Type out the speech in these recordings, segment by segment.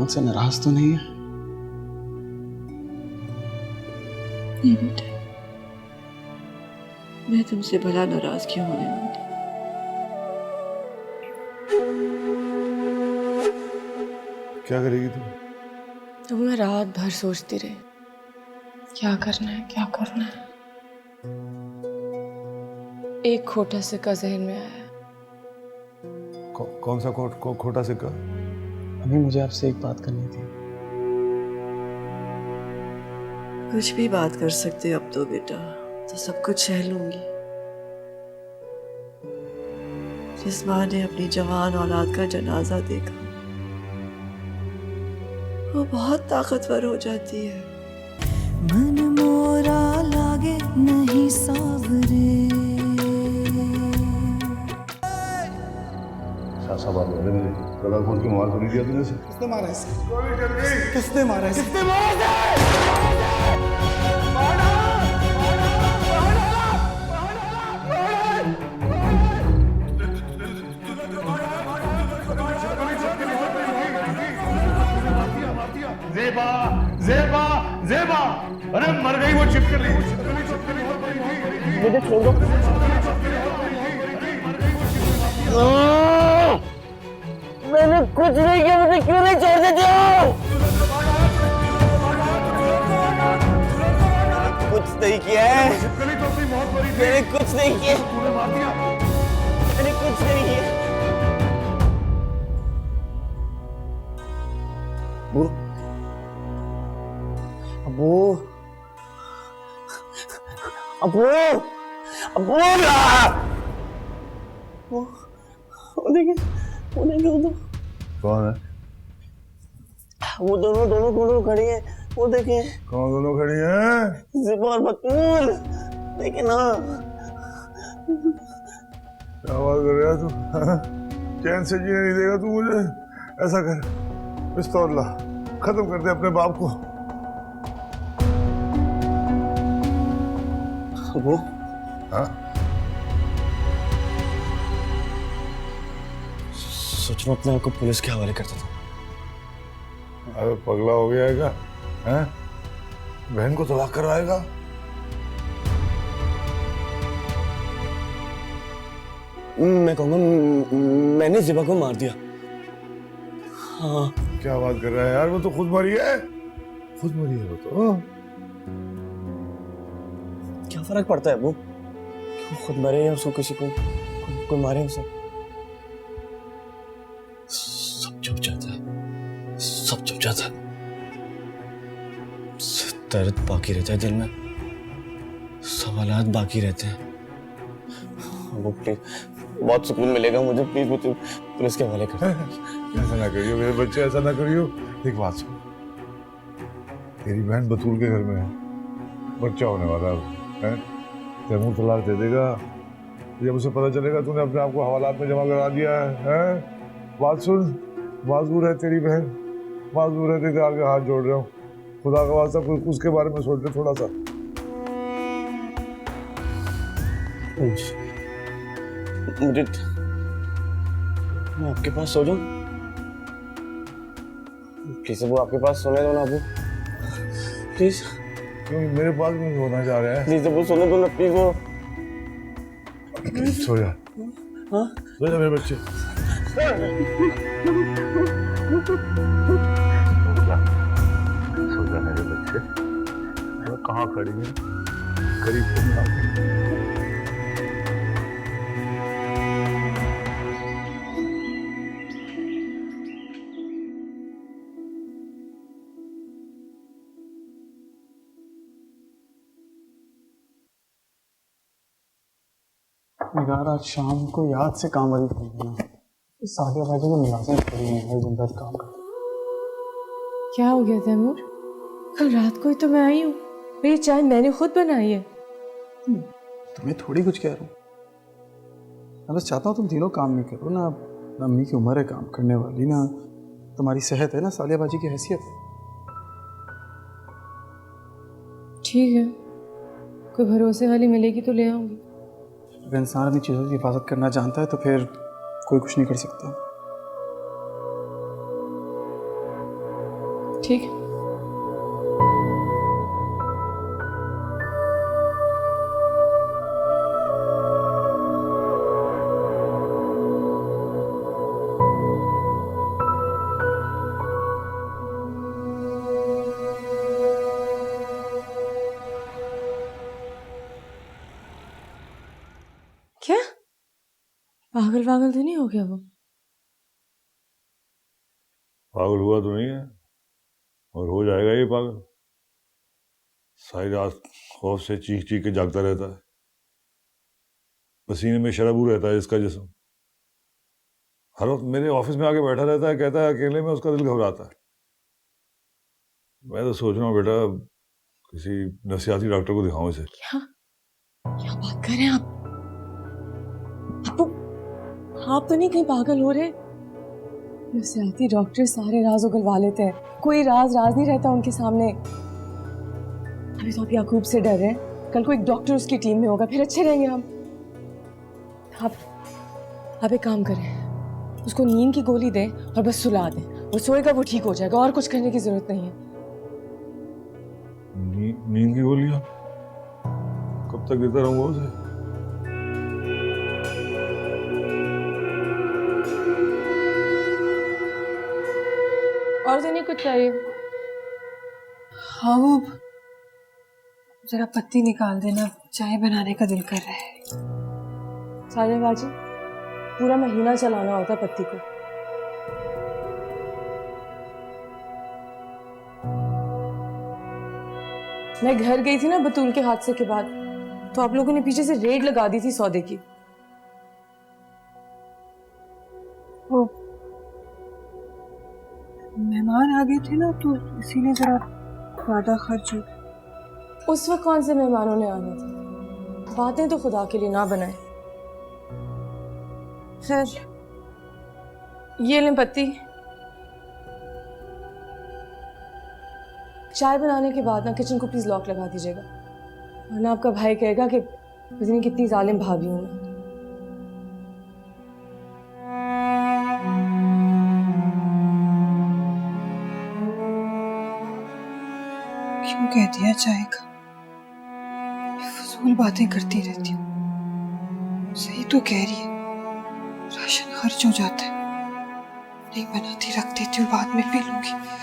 मुझसे नाराज तो नहीं है? नहीं बेटा, मैं तुमसे भला नाराज क्यों होने वाली। क्या करेगी तुम? तो मैं रात भर सोचती रही क्या करना है क्या करना है। एक खोटा सिक्का जहन में आया। कौन सा खोटा सिक्का? अभी मुझे आपसे एक बात करनी थी। कुछ भी बात कर सकते अब तो बेटा, तो सब कुछ सह लूंगी। जिस माँ ने अपनी जवान औलाद का जनाजा देखा वो बहुत ताकतवर हो जाती है। मन मोरा लागे नहीं सावरे। सासा बात हो रही है, गला खोल के मार कर दिया तूने इसे। किसने मारा इसे? किसने मारा इसे? ज़ेबा ज़ेबा ज़ेबा, अरे मर गई वो छिपकली। मुझे छोड़ दो। मैंने कुछ नहीं किया, मुझे क्यों नहीं छोड़ देते हो? कुछ नहीं किया है, मैंने कुछ नहीं किया, मैंने कुछ नहीं किया। अबू अबू अबू वो देखिए वो कौन है? वो दोनों खड़ी है। वो देखिए। कौन दोनों खड़ी हैं? ज़ेबा और बतूल, देखिए ना। क्या बात कर रहा है तू? चैन से जीने नहीं देगा तू मुझे। ऐसा कर, पिस्तौल ला, खत्म कर दे अपने बाप को। वो हाँ? सोच रहा अपने आप को पुलिस के हवाले करता था। अरे पगला हो गया है क्या? हैं? बहन को तलाक करवाएगा? मैं कहूँगा मैंने ज़ेबा को मार दिया। हाँ। क्या बात कर रहा है यार, वो तो खुद मरी है। खुद मरी है वो तो। क्या फर्क पड़ता है वो खुद मरे या उसको किसी को कोई मारे उसे? सब छुप जाता है, सब छुप जाता है। दर्द बाकी रहता है दिल में, सवालात बाकी रहते हैं। वो प्लीज, बहुत सुकून मिलेगा मुझे, प्लीज मुझे पुलिस के हवाले कर। ऐसा ना करियो मेरे बच्चे, ऐसा ना करियो। एक बात सुन, तेरी बहन बतूल के घर में है, बच्चा होने वाला है। तैमूर तलाक दे देगा जब उसे पता चलेगा तूने अपने आप को हवालात में जमा करा दिया है? बात सुन, माजूर है तेरी बहन, माजूर है, तेरे आगे हाथ जोड़ रहा हूँ। खुदा का वास्ता उसके बारे में सोच ले थोड़ा सा। मुझे मैं आपके पास सो जाऊं? प्लीज वो आपके पास सोने दो ना अबू, प्लीज। क्यों मेरे पास में सोना चाह रहा है? प्लीज अबू सोने दो ना, प्लीज। वो सो जा। हाँ? सो जा मेरे बच्चे। सो जा मेरे बच्चे। वो कहाँ खड़ी है? करीब से निगार, आज शाम को याद से काम वाली करना। सादिया भाई को मुलाजिम खड़ी है, हर दिन काम करती। क्या हो गया तैमूर? कल रात को ही तो मैं आई हूँ, मेरी चाय मैंने खुद बनाई है। तुम्हें थोड़ी कुछ कह रहा हूँ, मैं बस चाहता हूँ तुम तीनों काम नहीं करो ना। अम्मी की उम्र है काम करने वाली, ना तुम्हारी सेहत है, ना सालिया बाजी की हैसियत है। ठीक है, कोई भरोसे वाली मिलेगी तो ले आऊंगी। अगर इंसान अपनी चीज़ों की हिफाजत करना जानता है तो फिर कोई कुछ नहीं कर सकता। ठीक है। क्या पागल पागल तो नहीं हो गया वो? पागल हुआ तो नहीं है, और हो जाएगा ये पागल। सारी रात खौफ से चीख चीख के जागता रहता है, पसीने में शराबू रहता है इसका जिस्म। हर वक्त मेरे ऑफिस में आके बैठा रहता है, कहता है अकेले में उसका दिल घबराता है। मैं तो सोच रहा हूँ बेटा किसी नफसियाती डॉक्टर को दिखाऊं इसे। क्या क्या बात कर रहे हैं आप? आप तो नहीं कहीं पागल हो रहे? नफसियाती डॉक्टर सारे राज उगलवा लेते हैं, कोई राज नहीं रहता उनके सामने। अभी तो आप याकूब से डर रहे हैं, कल को एक डॉक्टर उसकी टीम में होगा, फिर अच्छे रहेंगे हम। आप एक काम करें, उसको नींद की गोली दें और बस सुला दें। वो सोएगा, वो ठीक हो जाएगा, और कुछ करने की जरूरत नहीं है। नींद की गोलियां कब तक देता रहूंगा उसे? और तो नहीं कुछ चाहिए? हाँ, वो जरा पत्ती निकाल देना, चाय बनाने का दिल कर रहा है। साले बाजी, पूरा महीना चलाना होता पत्ती को। मैं घर गई थी ना बतूल के हादसे के बाद, तो आप लोगों ने पीछे से रेड लगा दी थी सौदे की। वो मेहमान आ गए थे ना, तो इसीलिए जरा ज्यादा खर्च हो गया। उस वक्त कौन से मेहमानों ने आना था? बातें तो खुदा के लिए ना बनाए। खैर, ये लें पत्ती। चाय बनाने के बाद ना किचन को प्लीज लॉक लगा दीजिएगा, वरना आपका भाई कहेगा कि पता नहीं कितनी जालिम भाभी हूं मैं। क्यों कह दिया चाय का? फजूल बातें करती रहती हूँ। सही तो कह रही है, राशन खर्च हो जाता है। नहीं बनाती, रख देती हूँ, बाद में पी लूंगी।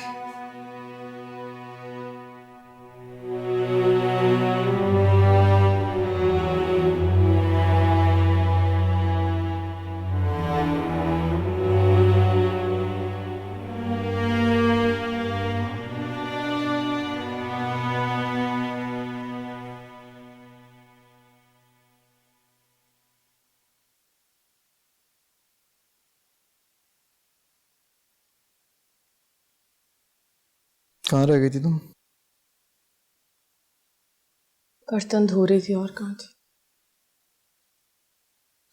कहाँ रह गई थी तुम? बर्तन धो रही थी, और कहाँ थी?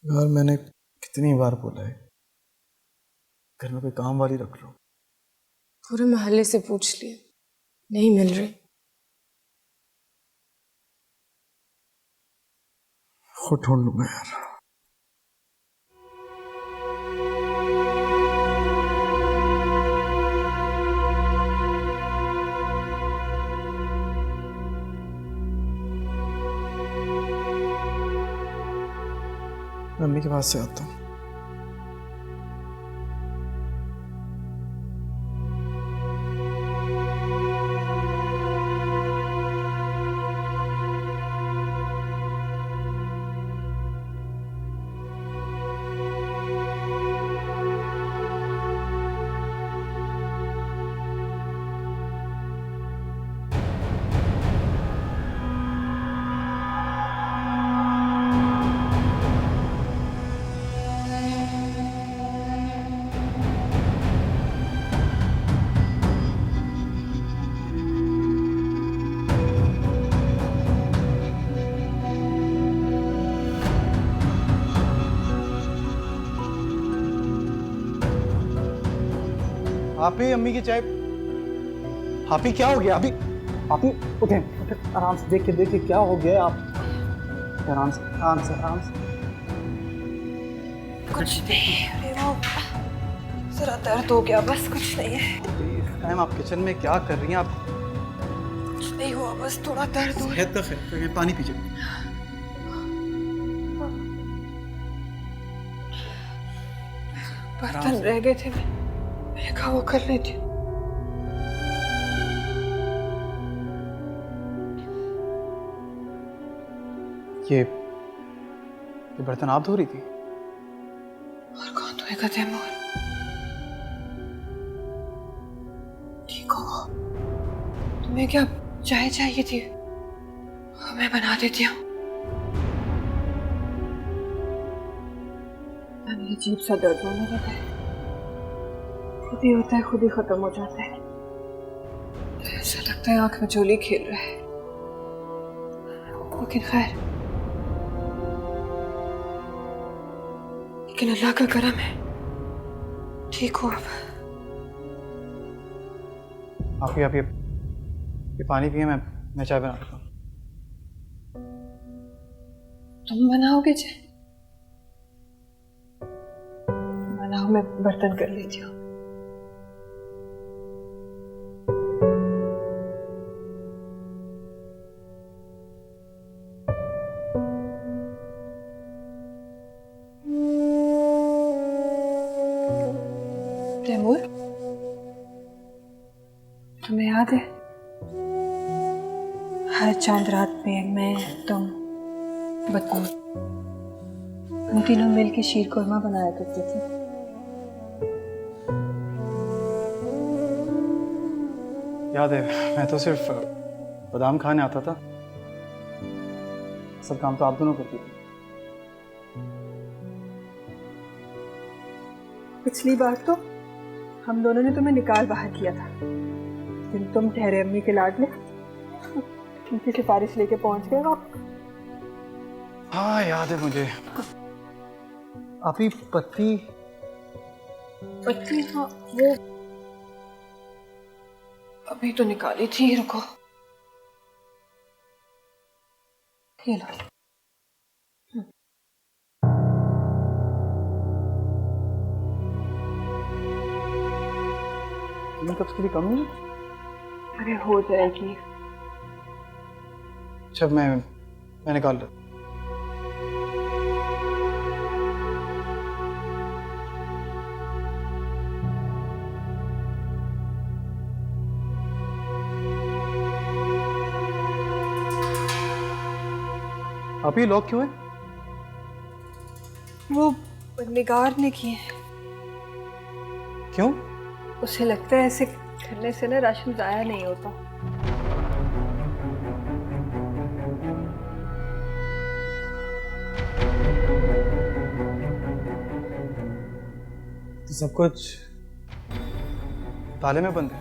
यार मैंने कितनी बार बोला है घर में कोई काम वाली रख लो। पूरे मोहल्ले से पूछ लिए, नहीं मिल रही। खुद ढूंढ लूंगा यार। मम्मी के पास से आता हूँ। आप ही अम्मी की चाय। आप ही क्या हो गया? आप ही उठें आराम से, देखिए क्या हो गया? आप आराम से आराम से आराम से। कुछ नहीं, अरे वो जरा दर्द हो गया, बस कुछ नहीं है। टाइम आप किचन में क्या कर रही हैं? आप कुछ नहीं हुआ, बस थोड़ा दर्द हो रहा सेहत तक है तो ये पानी पीजिए। बर्तन रह गए थे, मैंने कहा वो कर लेती हूँ। ये बर्तन आप धो रही थी? और कौन धोएगा तैमूर? ठीक हो? तुम्हें क्या चाय चाहिए थी? मैं बना देती हूँ। अजीब सा दर्द होने लगा है, खुद ही होता है, खुद ही खत्म हो जाता है। ऐसा लगता है आंख में चोली खेल रहा है, लेकिन खैर, लेकिन अल्लाह का करम है, ठीक हो अब। आप ये पानी पिए, मैं चाय बना देता हूँ। तुम बनाओगे चाय? बनाओ, मैं बर्तन कर लेती हूँ। तैमूर, तुम्हें याद है हर चांद रात में मैं, तुम, बतूल, हम तीनों मिलके शीर कोरमा बनाया करते थे। याद है, मैं तो सिर्फ बादाम खाने आता था, सब काम तो आप दोनों करती थी। पिछली बार तो हम दोनों ने तुम्हें निकाल बाहर किया था, लेकिन तुम ठहरे अम्मी के लाडले, उनकी सिफारिश लेके पहुंच गए वापस। हाँ याद है मुझे। आप ही पत्ती हाँ, वो अभी तो निकाली थी, रुको, ये लो। तीन कप्स के लिए कम नहीं? अरे हो जाएगी। अच्छा, मैं निकाल लेता। आप ये लॉक क्यों है? वो निगार ने किए हैं। क्यों? उसे लगता है ऐसे करने से ना राशन जाया नहीं होता। तो सब कुछ ताले में बंद है।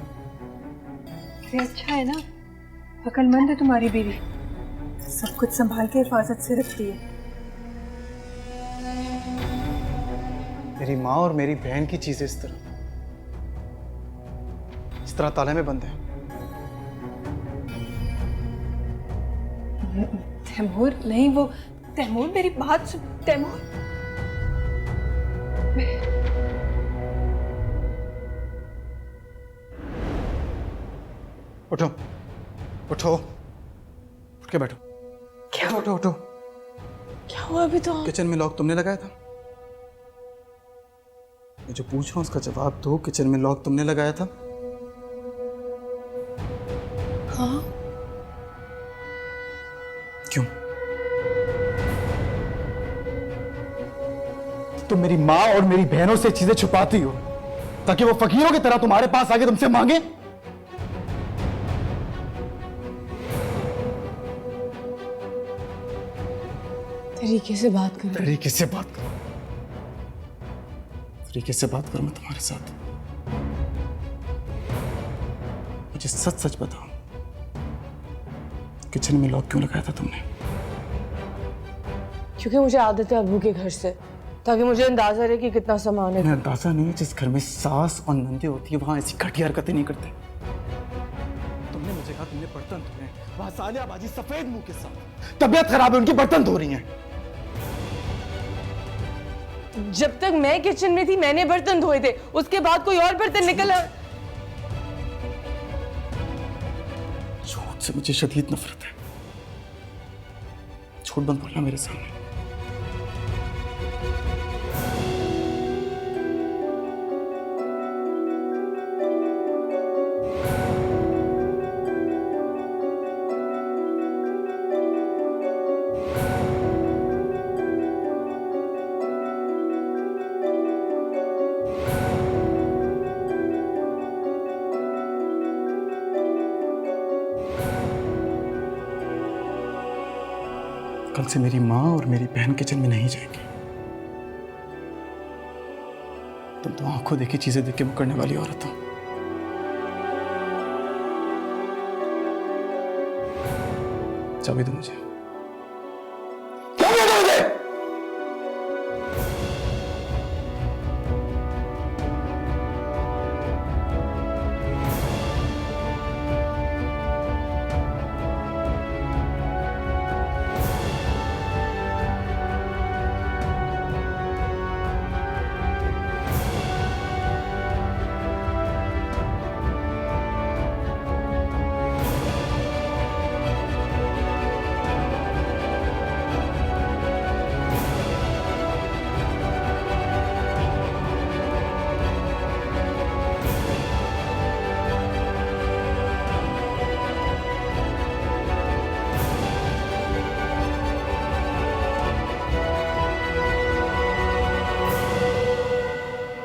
ये अच्छा है ना, अक्लमंद है तुम्हारी बीवी, सब कुछ संभाल के हिफाजत से रखती है। मेरी माँ और मेरी बहन की चीजें इस तरह ताले में बंद है। तैमूर नहीं, वो तैमूर मेरी बात सुन। तैमूर, उठो उठो, उठ के बैठो। क्या उठो उठो। क्या हुआ अभी तो? किचन में लॉक तुमने लगाया था? मैं जो पूछ रहा हूँ उसका जवाब दो। किचन में लॉक तुमने लगाया था? हाँ। क्यों? तुम मेरी माँ और मेरी बहनों से चीजें छुपाती हो ताकि वो फकीरों की तरह तुम्हारे पास आके तुमसे मांगे। तरीके से बात करो। तरीके से बात करो, तरीके से बात करो मैं तुम्हारे साथ। मुझे सच सच बताओ, किचन में लॉक क्यों लगाया था तुमने? क्योंकि मुझे आदत है अब्बू के घर से, ताकि मुझे अंदाजा रहे कि कितना सामान है। अंदाजा नहीं है, जिस घर में सास और नंदी होती है वहां ऐसी घटिया हरकतें नहीं करते। तुमने मुझे कहा तुमने बर्तन धोए, वहां सालिया बाजी सफेद मुंह के साथ, तबीयत खराब है उनकी, बर्तन धो रही हैं। जब तक मैं किचन में थी मैंने बर्तन धोए थे, उसके बाद कोई और बर्तन निकला। तुझसे मुझे शदीद नफरत है। झूठ मत बोलना मेरे सामने। कल से मेरी माँ और मेरी बहन किचन में नहीं जाएंगी। तुम तो आंखों देखी चीजें देख के मुकरने वाली औरत हो। चाबी दो मुझे।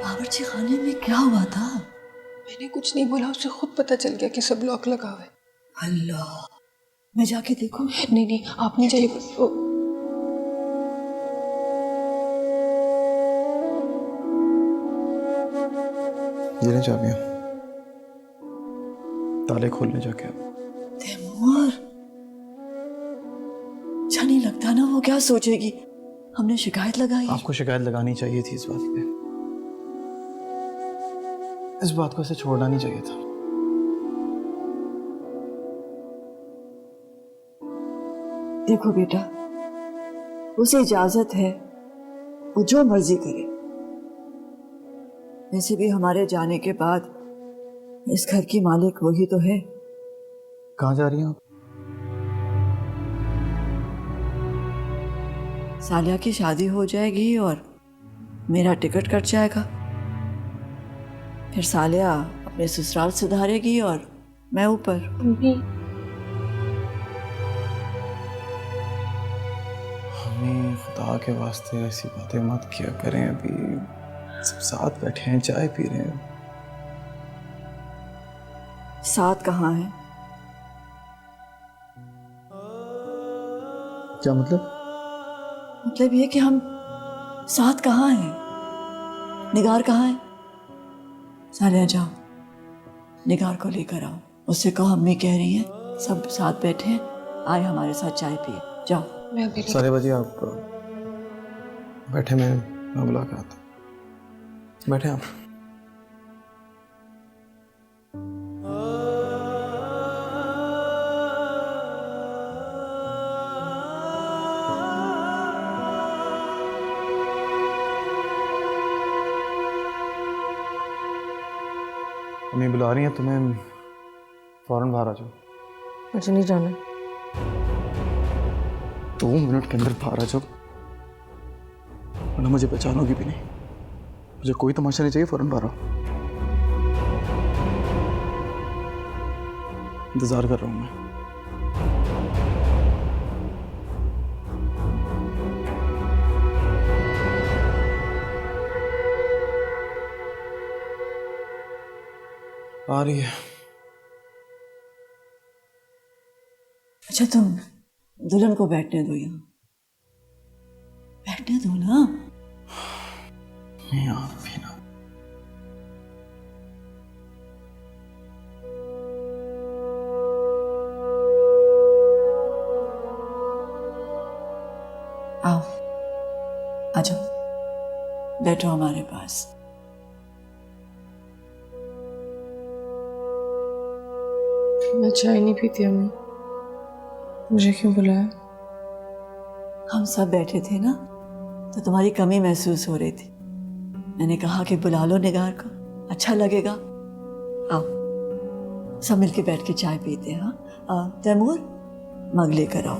बावर्ची खाने में क्या हुआ था? मैंने कुछ नहीं बोला, उसे खुद पता चल गया कि सब लॉक लगा हुआ है। अल्लाह, मैं जाके देखूं? नहीं नहीं, आप नहीं जाइए। ये ले चाबियां, ताले खोलने जाके। तैमूर, अच्छा नहीं लगता ना, वो क्या सोचेगी? हमने शिकायत लगाई। आपको शिकायत लगानी चाहिए थी इस बात पे। इस बात को ऐसे छोड़ना नहीं चाहिए था। देखो बेटा, उसे इजाजत है, वो जो मर्जी करे। वैसे भी हमारे जाने के बाद इस घर की मालिक वही तो है। कहाँ जा रही हैं आप? सालिया की शादी हो जाएगी और मेरा टिकट कट जाएगा। फिर सालिया अपने ससुराल सुधारेगी और मैं ऊपर। हमें खुदा के वास्ते ऐसी बातें मत किया करें। अभी सब साथ बैठे हैं, चाय पी रहे हैं। साथ कहाँ है? क्या मतलब? मतलब ये कि हम साथ कहाँ हैं? निगार कहाँ है? सालिया जाओ, निगार को लेकर आओ। उससे कहो अम्मी कह रही हैं सब साथ बैठे हैं, आए हमारे साथ चाय पिए। जाओ। मैं अभी सारे बजे आप बैठे, मैं बुला के आता हूँ। बैठे आप। अम्मी बुला रही हैं तुम्हें, फौरन बाहर आ जाओ। मुझे नहीं जाना। 2 मिनट के अंदर बाहर आ जाओ, वरना मुझे पहचानोगी भी नहीं। मुझे कोई तमाशा नहीं चाहिए, फौरन बाहर आओ। इंतजार कर रहा हूं मैं। आ रही है। अच्छा तुम दुल्हन को बैठने दो, यहाँ बैठने दो ना। नहीं आप भी ना। आओ, आ जाओ, बैठो हमारे पास। मैं चाय नहीं पीती अम्मी, मुझे क्यों बुलाया? हम सब बैठे थे ना, तो तुम्हारी कमी महसूस हो रही थी। मैंने कहा कि बुला लो निगार को, अच्छा लगेगा। आओ सब मिलके बैठ के चाय पीते हैं। हाँ, तैमूर मग लेकर आओ।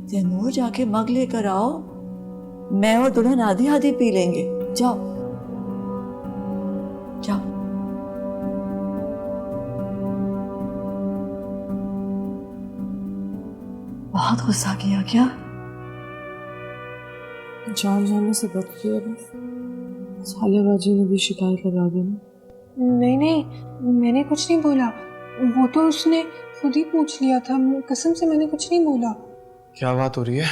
तैमूर जाके मग लेकर आओ, मैं और दुल्हन आधी आधी पी लेंगे। जाओ जाओ। बहुत गुस्सा किया क्या? जान जाने से बच गया बस। सालिया बाजी ने भी शिकायत लगा दी ना। नहीं नहीं, मैंने कुछ नहीं बोला। वो तो उसने खुद ही पूछ लिया था, कसम से मैंने कुछ नहीं बोला। क्या बात हो रही है?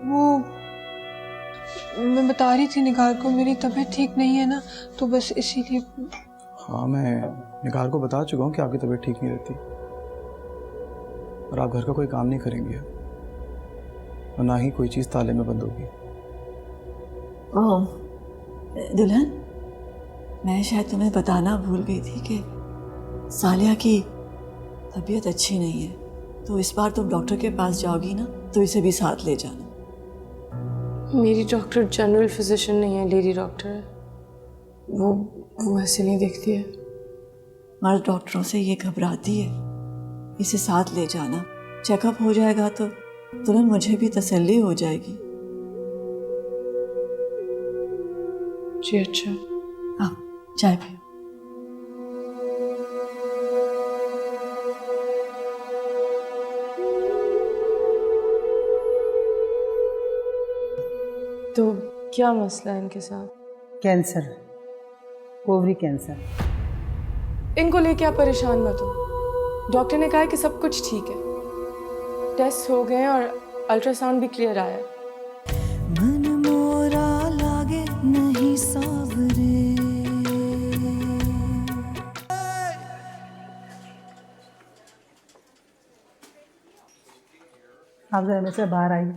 वो मैं बता रही थी निगार को मेरी तबीयत ठीक नहीं है ना, तो बस इसीलिए। हाँ, मैं निगार को बता चुका हूँ कि आपकी तबीयत ठीक नहीं रहती और आप घर का कोई काम नहीं करेंगे और ना ही कोई चीज़ ताले में बंद होगी। ओह दुल्हन, मैं शायद तुम्हें बताना भूल गई थी कि सालिया की तबीयत अच्छी नहीं है, तो इस बार तुम डॉक्टर के पास जाओगी ना, तो इसे भी साथ ले जाना। मेरी डॉक्टर जनरल फिजिशियन नहीं है, लेडी डॉक्टर है। वो ऐसे नहीं देखती है। मर्द डॉक्टरों से ये घबराती है, इसे साथ ले जाना। चेकअप हो जाएगा तो तुरंत मुझे भी तसल्ली हो जाएगी। जी अच्छा। हाँ, चाय पियो। तो क्या मसला है इनके साथ? Cancer, ovary cancer. इनको लेके आप परेशान मत हो। डॉक्टर ने कहा है कि सब कुछ ठीक है, टेस्ट हो गए हैं और अल्ट्रासाउंड भी क्लियर आया है। मन मोरा लागे नहीं सावरे। आप जरा मेरे से बाहर आइए।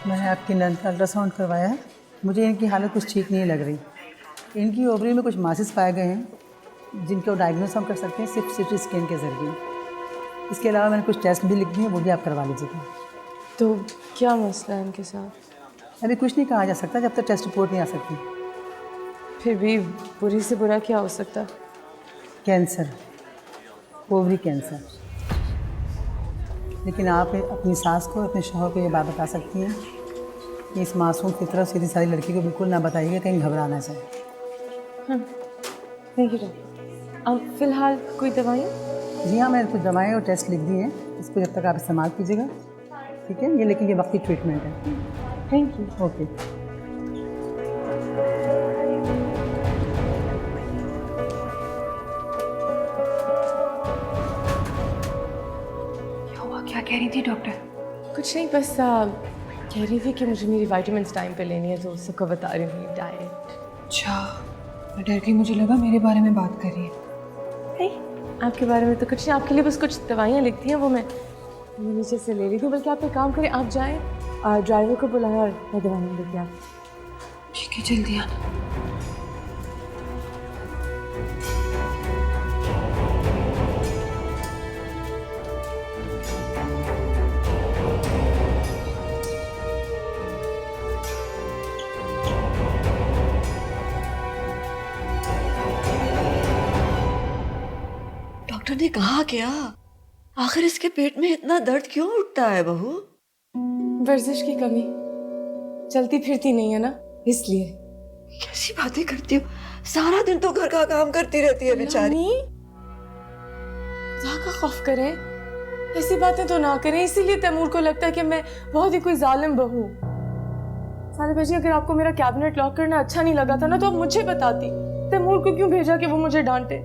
मैंने आपकी नंद का अल्ट्रासाउंड करवाया है। मुझे इनकी हालत कुछ ठीक नहीं लग रही। इनकी ओवरी में कुछ मासेस पाए गए हैं जिनको डायग्नोस हम कर सकते हैं सिर्फ सीटी स्कैन के ज़रिए। इसके अलावा मैंने कुछ टेस्ट भी लिख दिए, वो भी आप करवा लीजिएगा। तो क्या मसला है इनके साथ? अभी कुछ नहीं कहा जा सकता जब तक टेस्ट रिपोर्ट नहीं आ सकती। फिर भी बुरी से बुरा क्या हो सकता? Cancer, ovary cancer. लेकिन आप अपनी सास को, अपने शौहर को ये बात बता सकती हैं कि इस मासूम फितरत सीधी सारी लड़की को बिल्कुल ना बताइएगा, कहीं घबरा ना जाए। Thank you doctor. अब फिलहाल कोई दवाई? जी हाँ, मैंने कुछ दवाएं और टेस्ट लिख दिए हैं, इसको जब तक आप इस्तेमाल कीजिएगा, ठीक है? ये लेकिन ये वक्ती ट्रीटमेंट है। Thank you. ओके। क्या हुआ, क्या कह रही थी डॉक्टर? कुछ नहीं, बस कह रही थी कि मुझे मेरी विटामिन्स टाइम पे लेनी है, तो सबको बता रही हूँ डाइट। अच्छा, मैं डर गई, मुझे लगा मेरे बारे में बात कर रही है। आपके बारे में तो कुछ नहीं, आपके लिए बस कुछ दवाइयाँ लिखती हैं, वो मैं नीचे से ले ली थी। बल्कि आप एक काम करें, आप जाएँ, ड्राइवर को बुलाएं और मैं दवाइयाँ लेके आती हूँ। ठीक है, जल्दी आना। डॉक्टर ने कहा क्या? आखिर इसके पेट में इतना दर्द क्यों उठता है बहू? वर्जिश की कमी, चलती फिरती नहीं है ना, इसलिए। कैसी बातें करती हो? सारा दिन तो घर का काम करती रहती है बेचारी। खुदा का खौफ करें, ऐसी बातें तो ना करें। इसीलिए तैमूर को लगता है कि मैं बहुत ही कोई जालिम बहू। साले भाजी, अगर आपको मेरा कैबिनेट लॉक करना अच्छा नहीं लगा था ना, तो आप मुझे बताती। तैमूर को क्यों भेजा कि वो मुझे डांटे?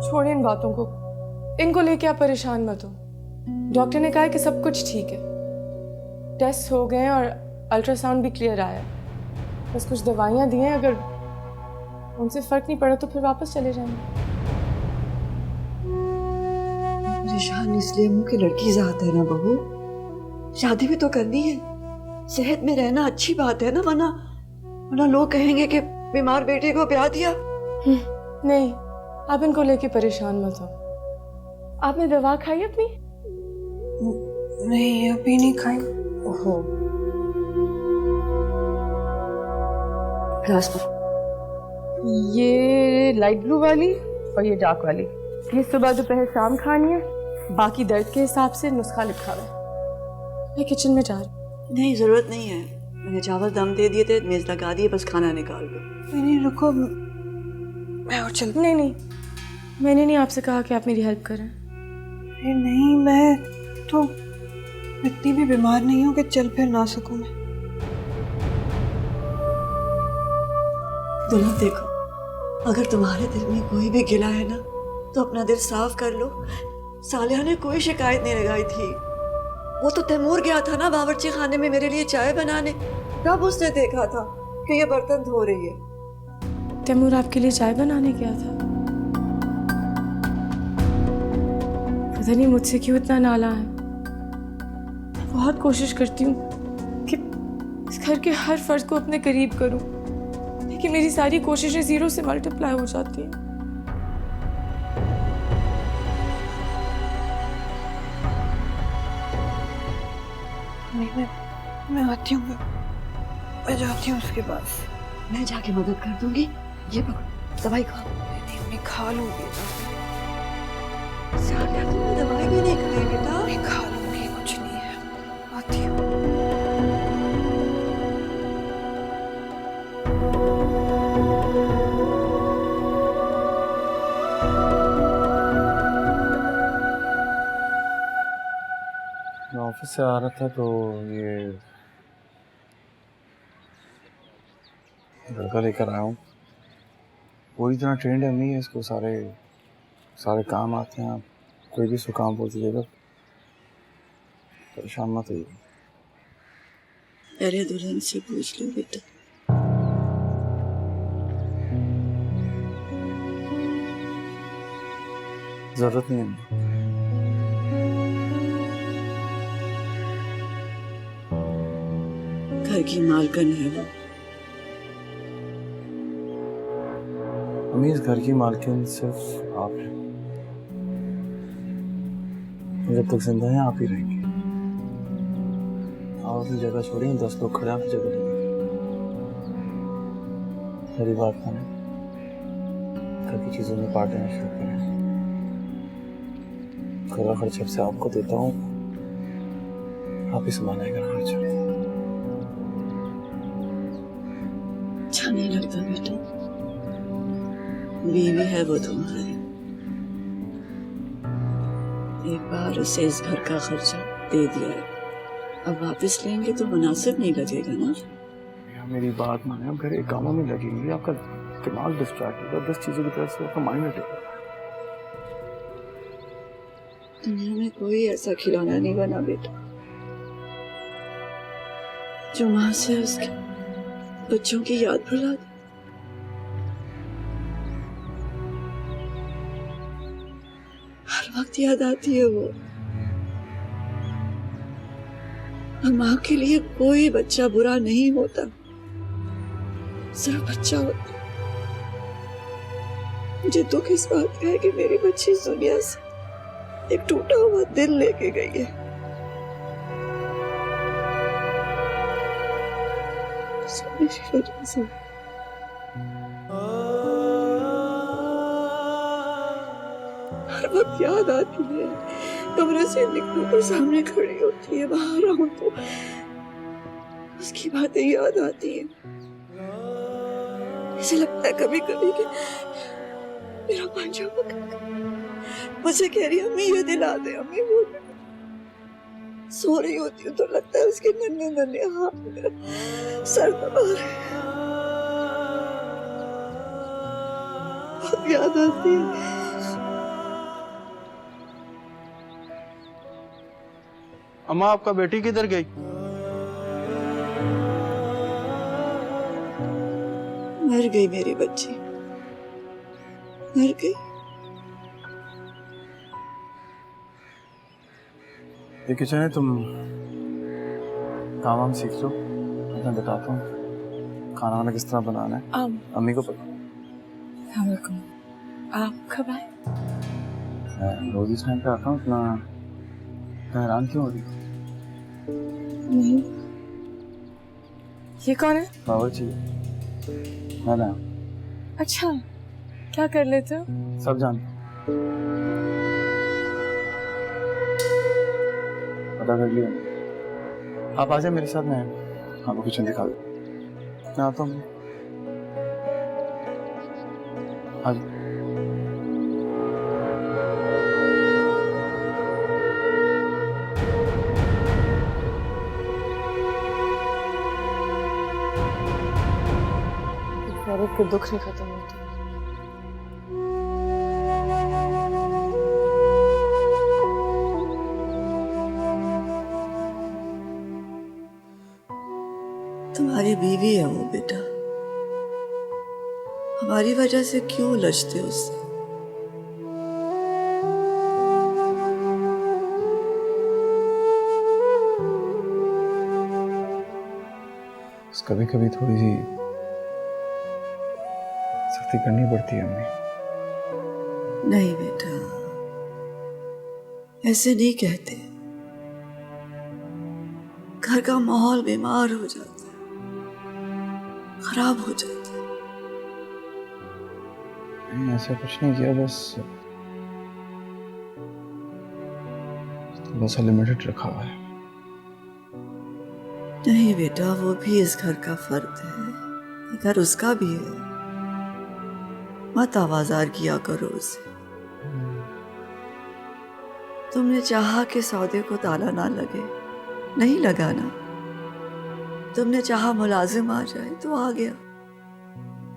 छोड़िए इन बातों को, इनको लेके आप परेशान मत हो। डॉक्टर ने कहा है कि सब कुछ ठीक है, टेस्ट हो गए हैं और अल्ट्रासाउंड भी क्लियर आया है। बस कुछ दवाइयाँ दी हैं, अगर उनसे फर्क नहीं पड़ा तो फिर वापस चले जाएंगे। परेशान इसलिए हूँ कि लड़की जात है ना बहू, शादी भी तो करनी है, सेहत में रहना अच्छी बात है ना, वरना वरना लोग कहेंगे कि बीमार बेटे को ब्याह दिया। नहीं, आप इनको लेके परेशान मत हो। आपने दवा खाई अपनी? नहीं, अभी नहीं खाई। ओहो, ग्लास पर ये लाइट ब्लू वाली और ये डार्क वाली, ये सुबह दोपहर शाम खानी है। बाकी दर्द के हिसाब से नुस्खा लिखा हुआ है। मैं किचन में जा रही हूँ। नहीं, जरूरत नहीं है, मैंने चावल दम दे दिए थे, मेज लगा दिए, बस खाना निकाल दो। नहीं रुको, मैं और चल। नहीं नहीं, मैंने नहीं आपसे कहा कि आप मेरी हेल्प करें। अरे नहीं, मैं तो इतनी भी बीमार नहीं हूँ कि चल फिर ना सकूं मैं। दुल्हन देखो, अगर तुम्हारे दिल में कोई भी गिला है ना तो अपना दिल साफ कर लो। सालिया ने कोई शिकायत नहीं लगाई थी। वो तो तैमूर गया था ना बावर्ची खाने में मेरे लिए चाय बनाने, तब उसने देखा था कि ये बर्तन धो रही है। तैमूर आपके लिए चाय बनाने गया था? पता नहीं मुझसे क्यों इतना नाला है। मैं बहुत कोशिश करती हूँ कि इस घर के हर फर्द को अपने करीब करूँ, लेकिन मेरी सारी कोशिशें जीरो से मल्टीप्लाई हो जाती हैं। नहीं, मैं आती हूँ, मैं जाती हूँ उसके पास। मैं जाके मदद कर दूंगी। ये पकड़ो, दवाई खाओ। नहीं, मैं खा लूंगी। सालिया तुमने दवाई भी नहीं खाई बेटा। मैं खा लूंगी, कुछ नहीं है। आती हूँ। मैं ऑफिस से आ रहा था तो ये लड़का लेकर आया हूँ। पूरी तरह ट्रेंड है, नहीं है, इसको सारे काम आते हैं। आप कोई भी इसको काम बोल दीजिएगा, परेशान मत होइए। अरे दुल्हन से पूछ लो बेटा। जरूरत नहीं है। घर की मालकिन है वो। अम्मी, इस घर की मालकिन सिर्फ आप हैं। जब तक जिंदा हैं आप ही रहेंगे। आप अपनी जगह छोड़िए, 10 लोग खड़े आपकी जगह लेंगे। मेरी बात माने, घर की चीजों में पार्टनर शुरू करें। घर का खर्च से आपको देता हूँ, आप ही संभालेगा खर्चा। अच्छा नहीं लगता बेटा, बीवी है वो तुम्हारी। एक बार उसे इस घर का खर्चा दे दिया है, अब वापस लेंगे तो मुनासिब नहीं लगेगा ना। या मेरी बात माने, आप घर एक कामों में लगेंगे, आपका दिमाग डिस्ट्रैक्ट होगा, 10 चीजों की तरफ से आपका माइंड हटेगा। दुनिया में कोई ऐसा खिलौना नहीं बना बेटा जो माँ से उसके बच्चों की याद भुला दे। हर वक्त याद आती है वो। और माँ के लिए कोई बच्चा बुरा नहीं होता, सिर्फ बच्चा होता। मुझे दुख इस बात का है कि मेरी बच्ची इस दुनिया से एक टूटा हुआ दिल लेके गई है। मेरी वजह से हर वक्त याद आती है। कमरे से निकलूं तो सामने खड़ी होती है, बाहर आऊं तो उसकी बातें याद आती हैं। ऐसे लगता है कभी कभी कि मेरा पंजा पकड़ मुझे कह रही अम्मी ये दिला दे, अम्मी वो दिला। सो रही होती हूँ तो लगता है उसके नन्हे नन्हे हाथ मेरा सर दबा रहे हैं। बहुत याद आती है। अम्मा, आपका बेटी किधर गई? मर गई मेरी बच्ची, मर गई। ये किचन है, तुम काम वाम सीख लो, मैं बताता हूँ खाना वाना किस तरह बनाना है। अम्मी को पता। आप कब आए? मैं रोज इस टाइम पे आता हूँ, इतना हैरान क्यों हो रही हो? नहीं। ये कौन है? बावर्ची मैं ना अच्छा, क्या कर लेते हो? सब जानता हूँ, पता कर लिया। आप आ जाए मेरे साथ, मैं आपको किचन दिखा दूँ। मैं आता हूँ। आज फरीद के दुख नहीं खत्म होते। तुम्हारी बीवी है वो बेटा, हमारी वजह से क्यों उलझते हो उससे? कभी कभी थोड़ी सी सख्ती करनी पड़ती है अम्मी। नहीं बेटा, ऐसे नहीं कहते। घर का माहौल बीमार हो जाता है, खराब हो जाता है। नहीं, ऐसा कुछ नहीं किया, बस लिमिटेड रखा हुआ है। नहीं बेटा, वो भी इस घर का फर्द है, ये घर उसका भी है। मत आवाजार किया करो उसे। तुमने चाहा कि सौदे को ताला ना लगे, नहीं लगाना। तुमने चाहा मुलाजिम आ जाए तो आ गया।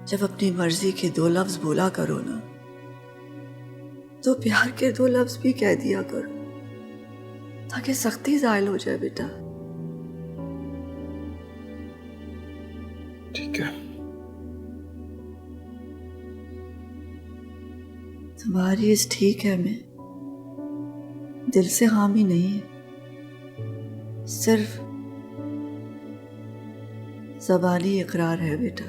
जब अपनी मर्जी के 2 लफ्ज बोला करो ना, तो प्यार के 2 लफ्ज भी कह दिया करो, ताकि सख्ती जायल हो जाए बेटा। ठीक है। तुम्हारी इस ठीक है में दिल से हामी नहीं है, सिर्फ ज़बानी इकरार है बेटा।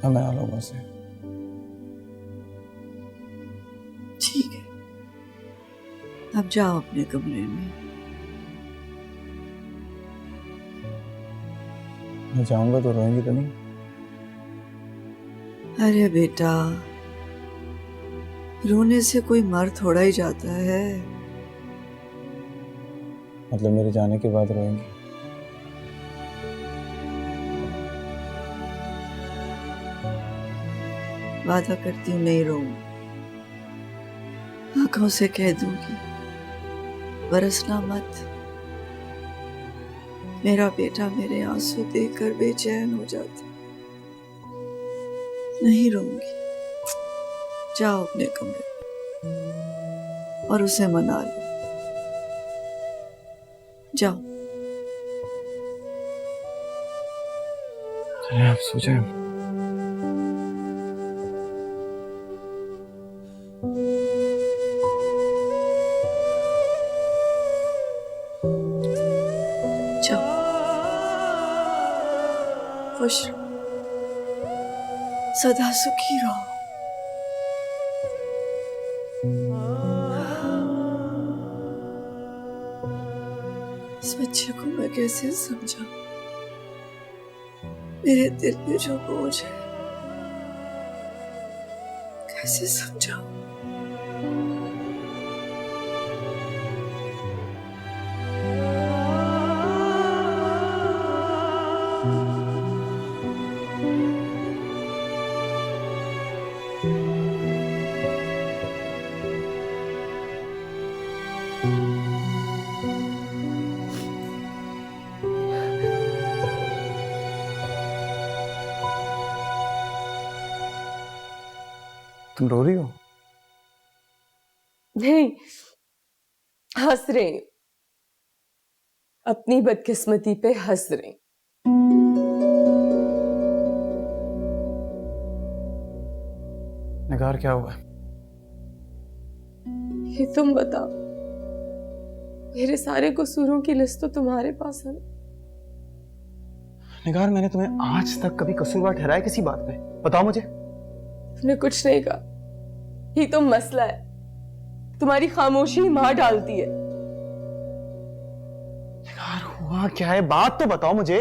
मैं आ लूंगा से। ठीक है, अब जाओ अपने कमरे में। मैं जाऊंगा तो रोएंगी तो नहीं? अरे बेटा, रोने से कोई मर थोड़ा ही जाता है। मतलब मेरे जाने के बाद रोएंगी? वादा करती हूँ नहीं रोऊंगी, आंखों से कह दूंगी बरसना मत। मेरा बेटा मेरे आंसू देखकर बेचैन हो जाता। नहीं रोऊंगी, जाओ अपने कमरे में और उसे मना लो। जाओ। चलिए आप सो जाएं। जाओ, खुश रहो, सदा सुखी रहो। इस बच्चे को मैं कैसे समझा, मेरे दिल पे जो बोझ है कैसे समझाऊं? तुम रो रही हो? नहीं, हंस रही हूं। अपनी बदकिस्मती पे हंस रही हूं। निगार क्या हुआ? ये तुम बताओ, मेरे सारे कसूरों की लिस्ट तो तुम्हारे पास है ना। निगार, मैंने तुम्हें आज तक कभी कसूरवार ठहराया किसी बात पे? बताओ मुझे। तुमने कुछ नहीं कहा, ये तो मसला है, तुम्हारी खामोशी मार डालती है। निगार, हुआ क्या है? बात तो बताओ मुझे।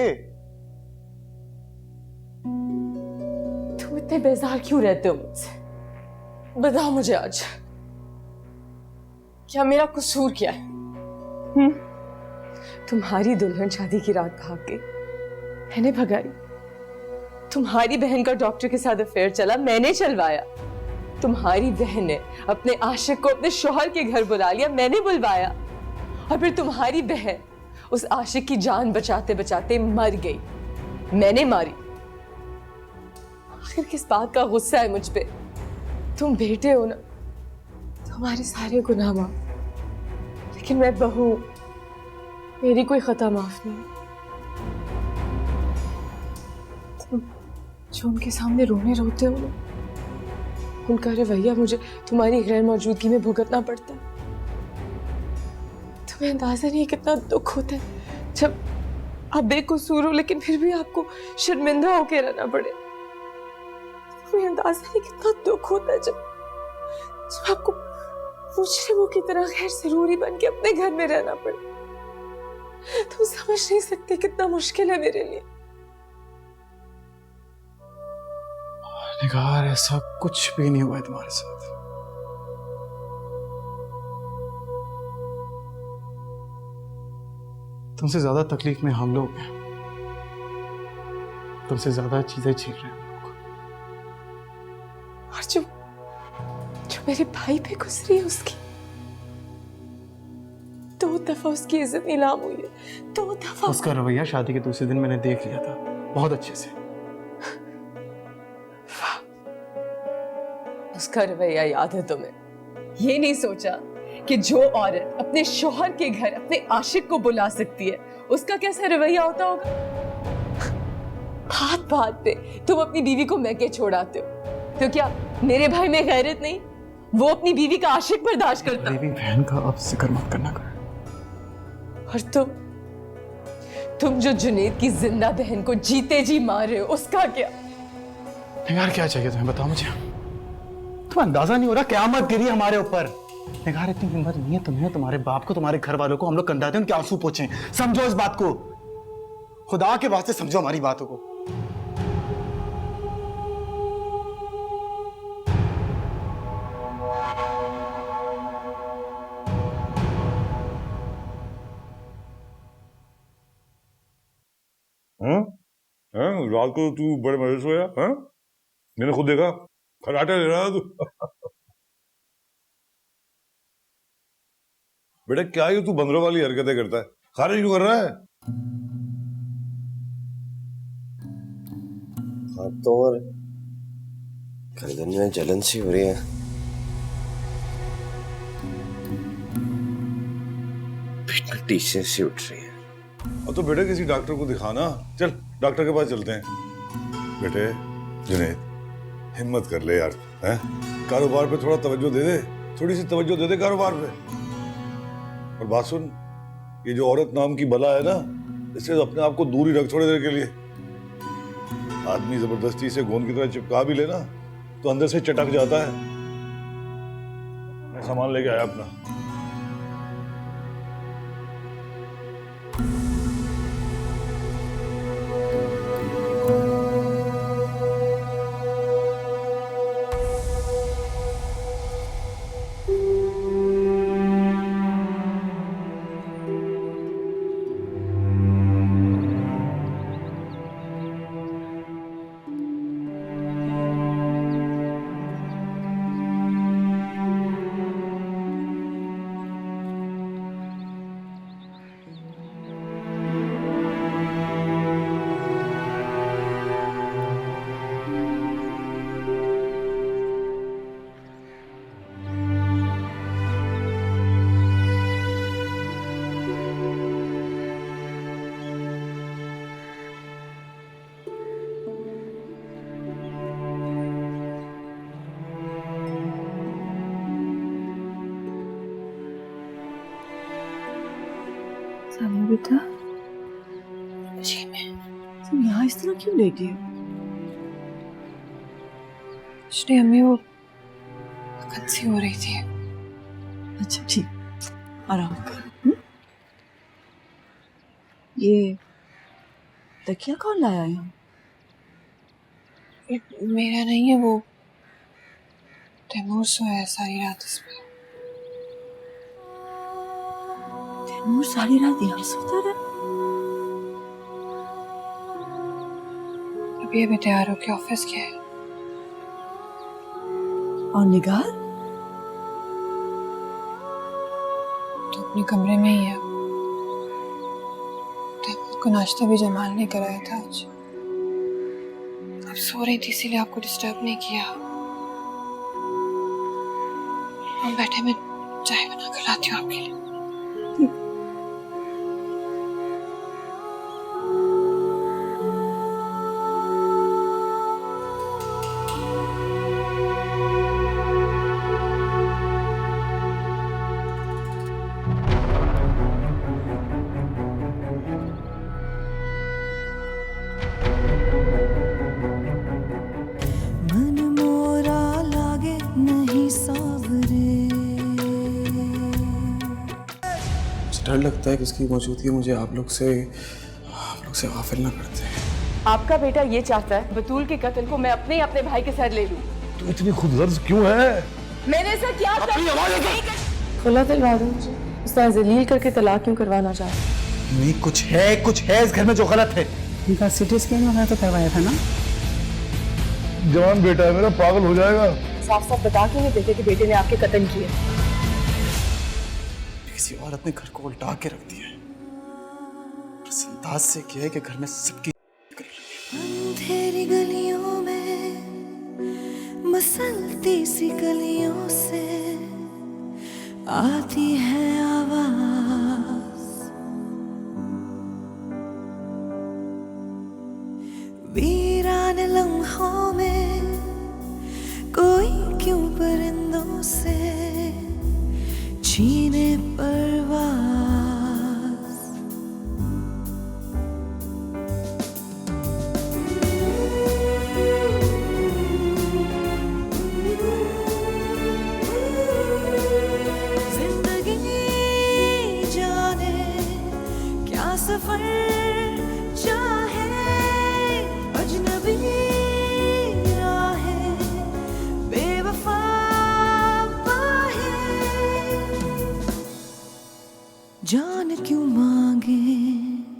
तुम इतने बेजार क्यों रहते हो मुझसे? बताओ मुझे आज, क्या मेरा कसूर क्या है? तुम्हारी दुल्हन शादी की रात भाग गई, मैंने भगाई। तुम्हारी बहन का डॉक्टर के साथ अफेयर चला, मैंने चलवाया। तुम्हारी बहन ने अपने आशिक को अपने शौहर के घर बुला लिया, मैंने बुलवाया। और फिर तुम्हारी बहन उस आशिक की जान बचाते बचाते मर गई, मैंने मारी। आखिर किस बात का गुस्सा है मुझ पे? तुम बेटे हो ना, तुम्हारे सारे गुनाह माफ, लेकिन मैं बहू, मेरी कोई खता माफ नहीं। तुम जो उनके सामने रोने रोते हो ना, उनका रवैया मुझे तुम्हारी गैर मौजूदगी में भुगतना पड़ता है। तुम्हें अंदाजा नहीं है कितना दुख होता है जब आप बेकसूर हो लेकिन फिर भी आपको शर्मिंदा होकर रहना पड़े। तुम्हें अंदाजा नहीं कितना दुख होता है जब आपको मुजरिमों की तरह गैर जरूरी बन के अपने घर में रहना पड़े। तुम समझ नहीं सकते कितना मुश्किल है मेरे लिए। निगार, ऐसा कुछ भी नहीं हुआ है तुम्हारे साथ। तुमसे ज्यादा तकलीफ में हम लोग हैं, तुमसे ज्यादा चीजें झेल रहे हैं हम लोग। और जो मेरे भाई पे गुजरी है, उसकी 2 दफा उसकी इज्जत नीलाम हुई है, 2 दफा। उसका रवैया शादी के दूसरे दिन मैंने देख लिया था बहुत अच्छे से। उसका रवैया याद है तुम्हें? ये नहीं सोचा कि जो औरत अपने शौहर के घर अपने आशिक को बुला सकती है, उसका कैसा रवैया होता होगा? बात बात पे तुम अपनी बीवी को मैके छोड़ाते हो, तो क्या मेरे भाई में गैरत नहीं? वो अपनी बीवी का आशिक बर्दाश्त करता। मेरी बहन का अब जिक्र मत करना कर। और तुम जो जुनेद की जिंदा बहन को जीते जी मार रहे हो, उसका क्या? निगार, क्या चाहिए तुम्हें? बताओ मुझे। तुम्हें अंदाजा नहीं हो रहा, क़यामत गिरी हमारे ऊपर। निगार, इतनी हिम्मत नहीं है तुम्हें, तुम्हारे बाप को, तुम्हारे घर वालों को हम लोग कंधाते हैं, उनके आंसू पोंछें। समझो इस बात को, खुदा के वास्ते समझो हमारी बातों को। रात को तू बड़े मजे से सोया? मैंने खुद देखा, खराटे ले रहा था तू। बेटा क्या ये तू बंदरों वाली हरकतें करता है? खारिज क्यों कर रहा है? हाँ तो और गर्दन में जलन सी हो रही है। पीठ में टीसें सी उठ रही है। और तो बेटे किसी डॉक्टर को दिखाना, चल डॉक्टर के पास चलते हैं। बेटे जुनैद, हिम्मत कर ले यार, हैं? कारोबार पे थोड़ा तवज्जो दे दे, थोड़ी सी तवज्जो दे दे कारोबार पे। और बात सुन, ये जो औरत नाम की बला है ना, इससे अपने आप को दूर ही रख थोड़ी देर के लिए। आदमी जबरदस्ती से गोंद की तरह चिपका भी लेना तो अंदर से चटक जाता है। मैं सामान लेके आया अपना। सानिया बेटा, जी मैं तुम यहाँ इस तरह क्यों लेटी हो? श्री अम्मी वो कंसी हो रही थी। अच्छा ठीक, आराम कर। ये तकिया कौन लाया यहाँ? ये मेरा नहीं है, वो तैमूर सोया है सारी रात इसमें। तैमूर सारी रात यहाँ सोता रहा? अभी तैयार होके ऑफिस गया है। और निगार? तो अपने कमरे में ही है। तैमूर को नाश्ता भी जमाल ने कराया था आज। अब सो रही थी इसीलिए आपको डिस्टर्ब नहीं किया। हम बैठे, मैं चाय बना कर लाती हूँ आपके लिए। मन मोरा लागे नहीं सावरे। डर लगता है कि उसकी मौजूदगी मुझे आप लोग से गाफिल ना करते। आपका बेटा ये चाहता है बतूल के कत्ल को मैं अपने भाई के सर ले लूं। तू इतनी खुदगर्ज क्यों है? मैंने ऐसा क्या खुला दिलवा दो मुझे। उस तरह जलील करके तलाक क्यों करवाना चाहते? नहीं, कुछ है इस घर में जो गलत है। इनका सिटी स्कैन वगैरह तो करवाया था ना? जवान बेटा है मेरा, पागल हो जाएगा। साफ साफ बता क्यों नहीं देते कि बेटे ने आपके कत्ल किए? किसी औरत ने घर को उल्टा के रख दिया है। इस अंदाज से किया है कि घर में सबकी अंधेरी गलियों में मसलती सी गलियों से आती है आवाज। वीरान लम्हों में कोई क्यों परिंदों से छीने परवाज। जिंदगी जाने क्या सफर चाहे, अजनबी राहें बेवफा पाहे। जान क्यों मांगे